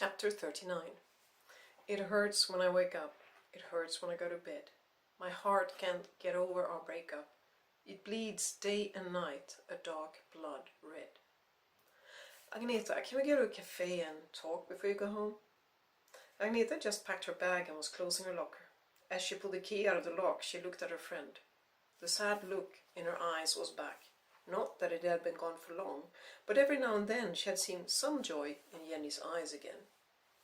Chapter 39. It hurts when I wake up. It hurts when I go to bed. My heart can't get over our breakup. It bleeds day and night, a dark blood red. Agneta, can we go to a cafe and talk before you go home? Agneta just packed her bag and was closing her locker. As she pulled the key out of the lock, she looked at her friend. The sad look in her eyes was back. Not that it had been gone for long, but every now and then she had seen some joy in Jenny's eyes again.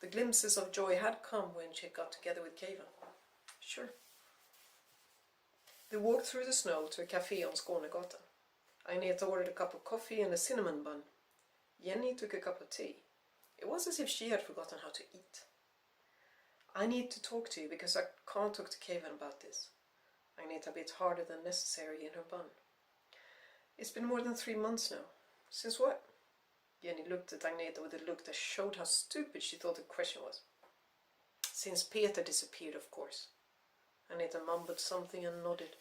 The glimpses of joy had come when she got together with Keivan. Sure. They walked through the snow to a cafe on Skånegatan. Agneta ordered a cup of coffee and a cinnamon bun. Jenny took a cup of tea. It was as if she had forgotten how to eat. I need to talk to you because I can't talk to Keivan about this. Agneta bit harder than necessary in her bun. It's been more than 3 months now. Since what? Jenny looked at Agneta with a look that showed how stupid she thought the question was. Since Peter disappeared, of course. Agneta mumbled something and nodded.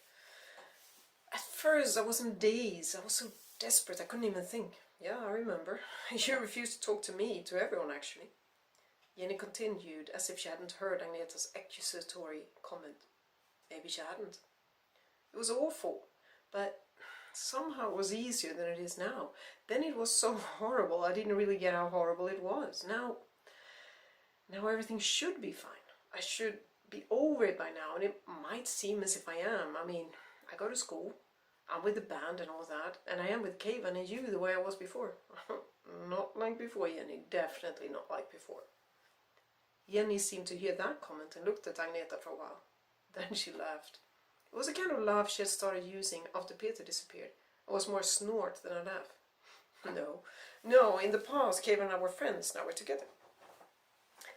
At first I was in daze. I was so desperate I couldn't even think. Yeah, I remember. You refused to talk to me, to everyone actually. Jenny continued as if she hadn't heard Agneta's accusatory comment. Maybe she hadn't. It was awful, but somehow it was easier than it is now. Then it was so horrible, I didn't really get how horrible it was. Now everything should be fine. I should be over it by now, and it might seem as if I am. I mean, I go to school, I'm with the band and all that, and I am with Keivan and you the way I was before. Not like before, Jenny, definitely not like before. Jenny seemed to hear that comment and looked at Agneta for a while. Then she laughed. It was a kind of laugh she had started using after Peter disappeared. It was more a snort than a laugh. No, in the past, Keivan and I were friends, now we're together.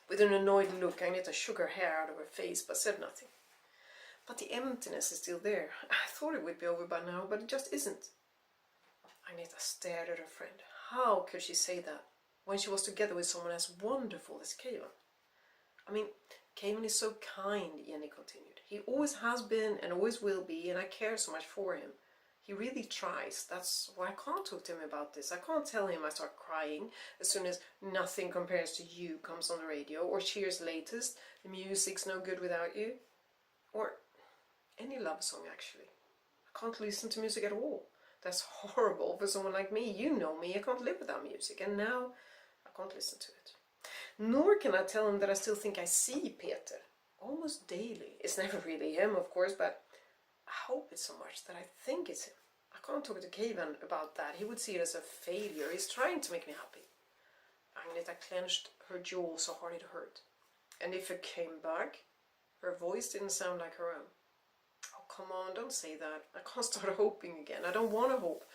With an annoyed look, Agneta shook her hair out of her face, but said nothing. But the emptiness is still there. I thought it would be over by now, but it just isn't. Agneta stared at her friend. How could she say that, when she was together with someone as wonderful as Keivan? I mean, Keivan is so kind, Jenny continued. He always has been and always will be, and I care so much for him. He really tries. That's why I can't talk to him about this. I can't tell him I start crying as soon as Nothing Compares to You comes on the radio, or Cheers' latest, The Music's No Good Without You, or any love song actually. I can't listen to music at all. That's horrible for someone like me. You know me, I can't live without music, and now I can't listen to it. Nor can I tell him that I still think I see Peter. Almost daily. It's never really him, of course, but I hope it so much that I think it's him. I can't talk to Keivan about that. He would see it as a failure. He's trying to make me happy. Agneta clenched her jaw so hard it hurt. And if it came back? Her voice didn't sound like her own. Oh, come on, don't say that. I can't start hoping again. I don't want to hope.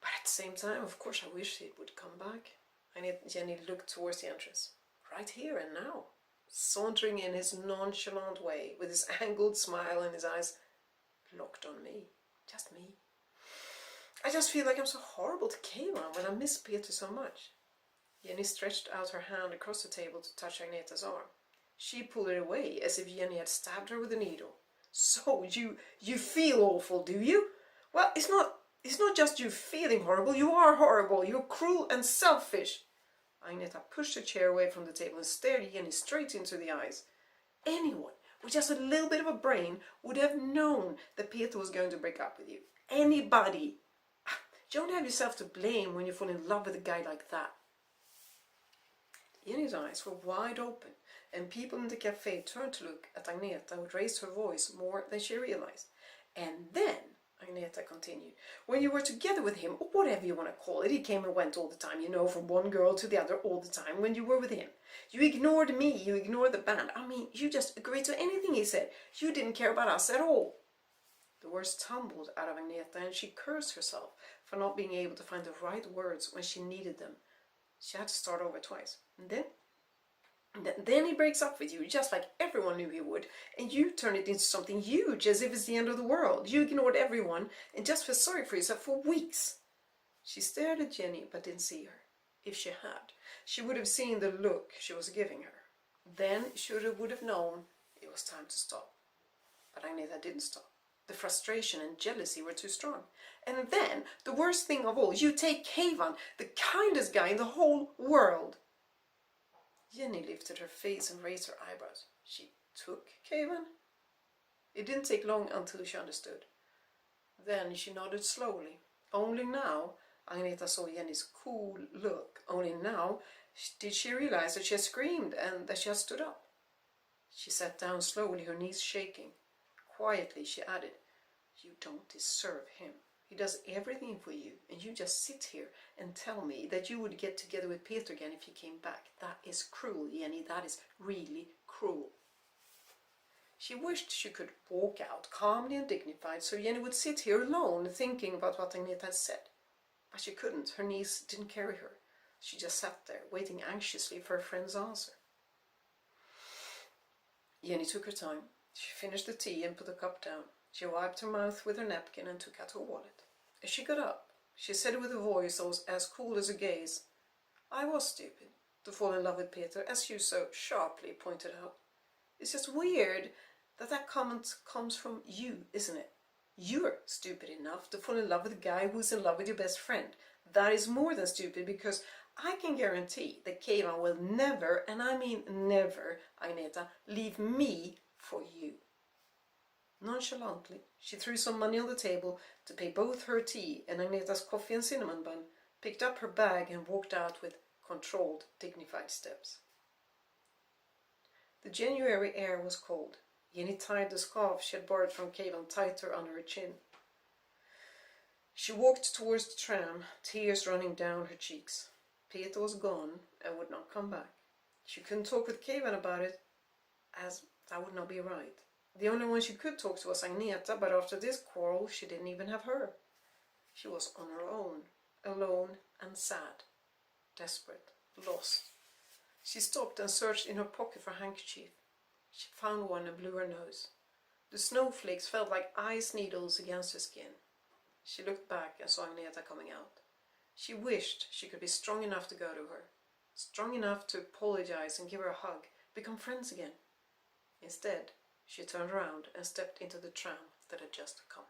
But at the same time, of course, I wish it would come back. Jenny looked towards the entrance. Right here and now. Sauntering in his nonchalant way, with his angled smile and his eyes locked on me. Just me. I just feel like I'm so horrible to Keivan when I miss Peter so much. Jenny stretched out her hand across the table to touch Agneta's arm. She pulled it away as if Jenny had stabbed her with a needle. So, you feel awful, do you? Well, it's not just you feeling horrible, you are horrible, you're cruel and selfish. Agneta pushed her chair away from the table and stared Jenny straight into the eyes. Anyone with just a little bit of a brain would have known that Peter was going to break up with you. Anybody. You don't have yourself to blame when you fall in love with a guy like that. Jenny's eyes were wide open, and people in the cafe turned to look at Agneta, who raised her voice more than she realized. And then, Agneta continued, when you were together with him, or whatever you want to call it, he came and went all the time, from one girl to the other all the time when you were with him. You ignored me, you ignored the band. I mean, you just agreed to anything he said. You didn't care about us at all. The words tumbled out of Agneta, and she cursed herself for not being able to find the right words when she needed them. She had to start over twice. And then he breaks up with you, just like everyone knew he would, and you turn it into something huge, as if it's the end of the world. You ignored everyone and just felt sorry for yourself for weeks. She stared at Jenny, but didn't see her. If she had, she would have seen the look she was giving her. Then she would have known it was time to stop. But Agneta didn't stop. The frustration and jealousy were too strong. And then, the worst thing of all, you take Keivan, the kindest guy in the whole world. Jenny lifted her face and raised her eyebrows. She took Kevin? It didn't take long until she understood. Then she nodded slowly. Only now Agneta saw Jenny's cool look. Only now did she realize that she had screamed and that she had stood up. She sat down slowly, her knees shaking. Quietly she added, "You don't deserve him. He does everything for you, and you just sit here and tell me that you would get together with Peter again if he came back. That is cruel, Jenny. That is really cruel." She wished she could walk out, calmly and dignified, so Jenny would sit here alone, thinking about what Agneta had said. But she couldn't. Her knees didn't carry her. She just sat there, waiting anxiously for her friend's answer. Jenny took her time. She finished the tea and put the cup down. She wiped her mouth with her napkin and took out her wallet. As she got up, she said with a voice that was as cool as her gaze, "I was stupid to fall in love with Peter, as you so sharply pointed out. It's just weird that comment comes from you, isn't it? You're stupid enough to fall in love with a guy who's in love with your best friend. That is more than stupid, because I can guarantee that Kevin will never, and I mean never, Agneta, leave me for you." Nonchalantly, she threw some money on the table to pay both her tea and Agneta's coffee and cinnamon bun, picked up her bag and walked out with controlled, dignified steps. The January air was cold. Jenny tied the scarf she had borrowed from Kevin tighter under her chin. She walked towards the tram, tears running down her cheeks. Peter was gone and would not come back. She couldn't talk with Kevin about it, as that would not be right. The only one she could talk to was Agneta, but after this quarrel she didn't even have her. She was on her own, alone and sad, desperate, lost. She stopped and searched in her pocket for a handkerchief. She found one and blew her nose. The snowflakes felt like ice needles against her skin. She looked back and saw Agneta coming out. She wished she could be strong enough to go to her, strong enough to apologize and give her a hug, become friends again. Instead, she turned around and stepped into the tram that had just come.